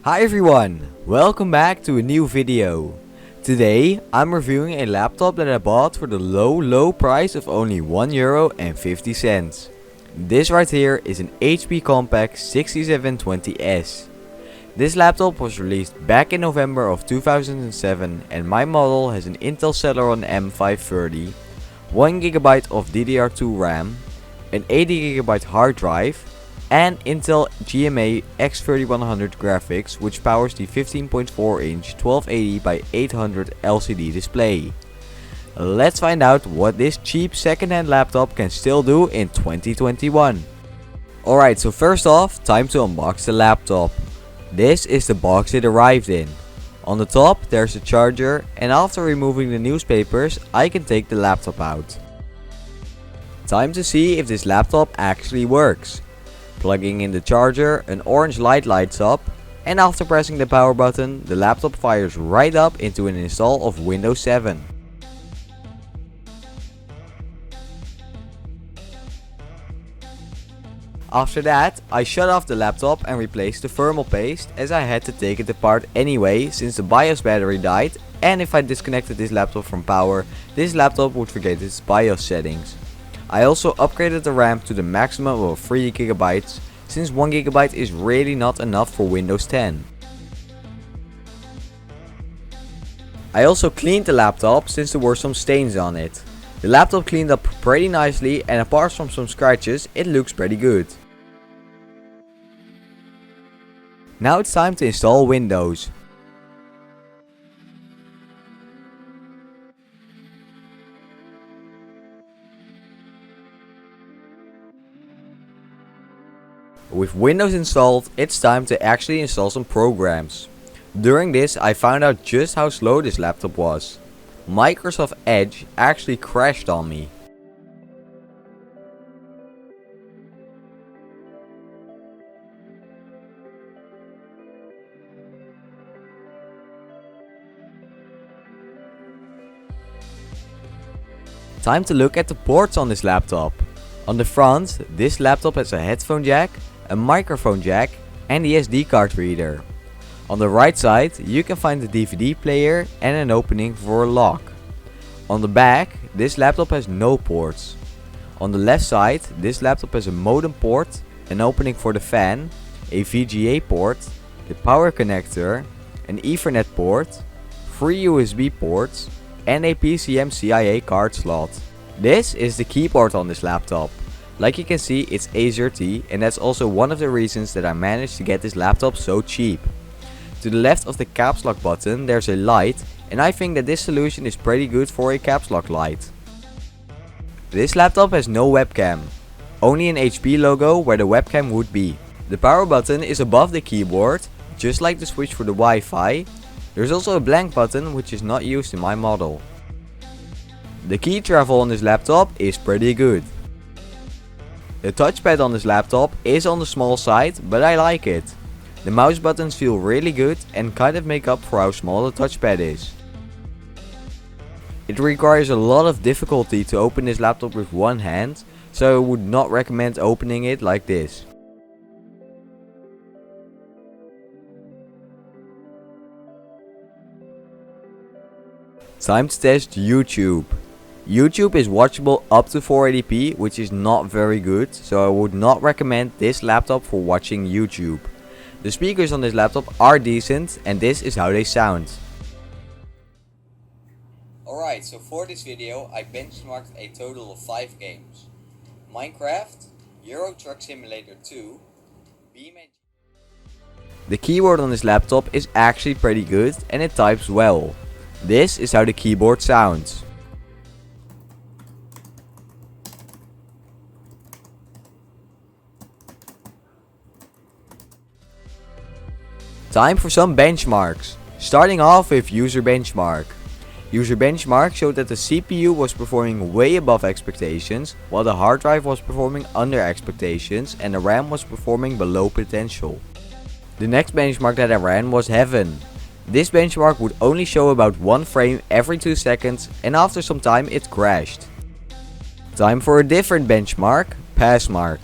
Hi everyone, welcome back to a new video. Today I'm reviewing a laptop that I bought for the low price of only €1.50. This right here is an HP Compaq 6720S. This laptop was released back in November of 2007 and my model has an Intel Celeron M530, 1GB of DDR2 RAM, an 80GB hard drive, and Intel GMA X3100 graphics, which powers the 15.4-inch 1280 by 800 LCD display. Let's find out what this cheap second-hand laptop can still do in 2021. Alright, so first off, time to unbox the laptop. This is the box it arrived in. On the top there's a charger, and after removing the newspapers I can take the laptop out. Time to see if this laptop actually works. Plugging in the charger, an orange light lights up, and after pressing the power button, the laptop fires right up into an install of Windows 7. After that, I shut off the laptop and replaced the thermal paste, as I had to take it apart anyway since the BIOS battery died, and if I disconnected this laptop from power, this laptop would forget its BIOS settings. I also upgraded the RAM to the maximum of 3GB, since 1GB is really not enough for Windows 10. I also cleaned the laptop since there were some stains on it. The laptop cleaned up pretty nicely, and apart from some scratches, it looks pretty good. Now it's time to install Windows. With Windows installed, it's time to actually install some programs. During this I found out just how slow this laptop was. Microsoft Edge actually crashed on me. Time to look at the ports on this laptop. On the front, this laptop has a headphone jack, a microphone jack, and the SD card reader. On the right side you can find the DVD player and an opening for a lock. On the back, this laptop has no ports. On the left side, this laptop has a modem port, an opening for the fan, a VGA port, the power connector, an Ethernet port, 3 USB ports, and a PCMCIA card slot. This is the keyboard on this laptop. Like you can see, it's AZERTY, and that's also one of the reasons that I managed to get this laptop so cheap. To the left of the caps lock button there's a light, and I think that this solution is pretty good for a caps lock light. This laptop has no webcam, only an HP logo where the webcam would be. The power button is above the keyboard, just like the switch for the Wi-Fi. There's also a blank button which is not used in my model. The key travel on this laptop is pretty good. The touchpad on this laptop is on the small side, but I like it. The mouse buttons feel really good and kind of make up for how small the touchpad is. It requires a lot of difficulty to open this laptop with one hand, so I would not recommend opening it like this. Time to test YouTube. YouTube is watchable up to 480p, which is not very good, so I would not recommend this laptop for watching YouTube. The speakers on this laptop are decent, and this is how they sound. Alright, so for this video I benchmarked a total of 5 games. Minecraft, Euro Truck Simulator 2, BeamNG. The keyboard on this laptop is actually pretty good and it types well. This is how the keyboard sounds. Time for some benchmarks. Starting off with Userbenchmark. Userbenchmark showed that the CPU was performing way above expectations, while the hard drive was performing under expectations and the RAM was performing below potential. The next benchmark that I ran was Heaven. This benchmark would only show about 1 frame every 2 seconds, and after some time it crashed. Time for a different benchmark, Passmark.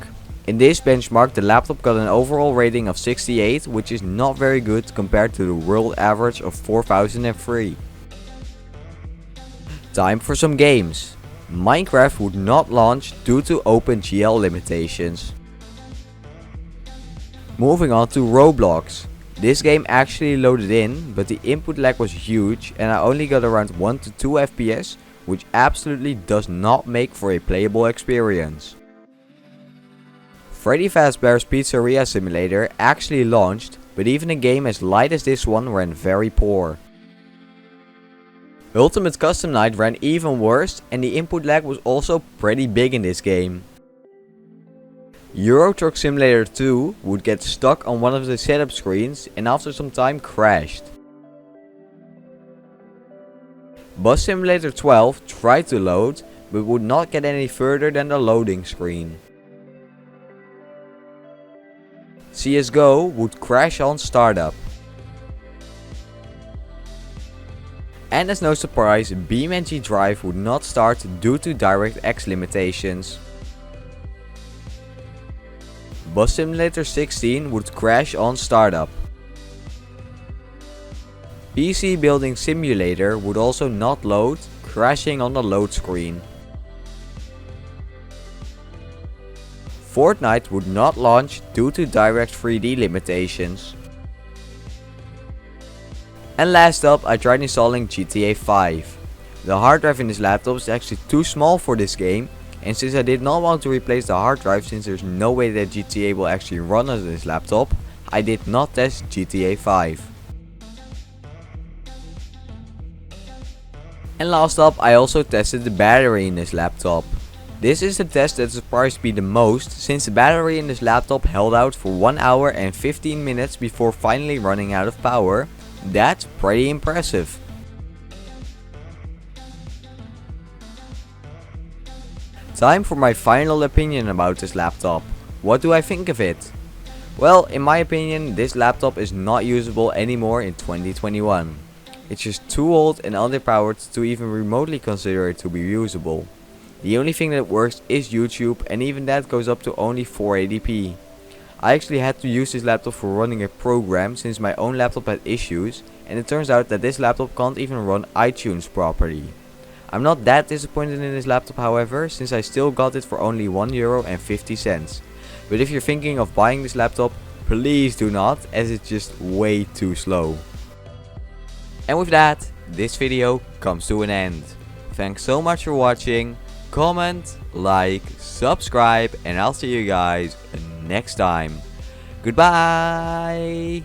In this benchmark, the laptop got an overall rating of 68, which is not very good compared to the world average of 4003. Time for some games. Minecraft would not launch due to OpenGL limitations. Moving on to Roblox. This game actually loaded in, but the input lag was huge and I only got around 1 to 2 FPS, which absolutely does not make for a playable experience. Freddy Fazbears Pizzaria Simulator actually launched, but even a game as light as this one ran very poor. Ultimate Custom Night ran even worse and the input lag was also pretty big in this game. Euro Truck Simulator 2 would get stuck on one of the setup screens and after some time crashed. Bus Simulator 12 tried to load, but would not get any further than the loading screen. CSGO would crash on startup. And as no surprise, BeamNG Drive would not start due to DirectX limitations. Bus Simulator 16 would crash on startup. PC Building Simulator would also not load, crashing on the load screen. Fortnite would not launch due to direct 3D limitations. And last up, I tried installing GTA 5. The hard drive in this laptop is actually too small for this game, and since I did not want to replace the hard drive since there's no way that GTA will actually run on this laptop, I did not test GTA 5. And last up, I also tested the battery in this laptop. This is the test that surprised me the most, since the battery in this laptop held out for 1 hour and 15 minutes before finally running out of power. That's pretty impressive. Time for my final opinion about this laptop. What do I think of it? Well, in my opinion, this laptop is not usable anymore in 2021. It's just too old and underpowered to even remotely consider it to be usable. The only thing that works is YouTube, and even that goes up to only 480p. I actually had to use this laptop for running a program since my own laptop had issues, and it turns out that this laptop can't even run iTunes properly. I'm not that disappointed in this laptop however, since I still got it for only €1.50. But if you're thinking of buying this laptop, please do not, as it's just way too slow. And with that, this video comes to an end. Thanks so much for watching. Comment, like, subscribe, and I'll see you guys next time. Goodbye!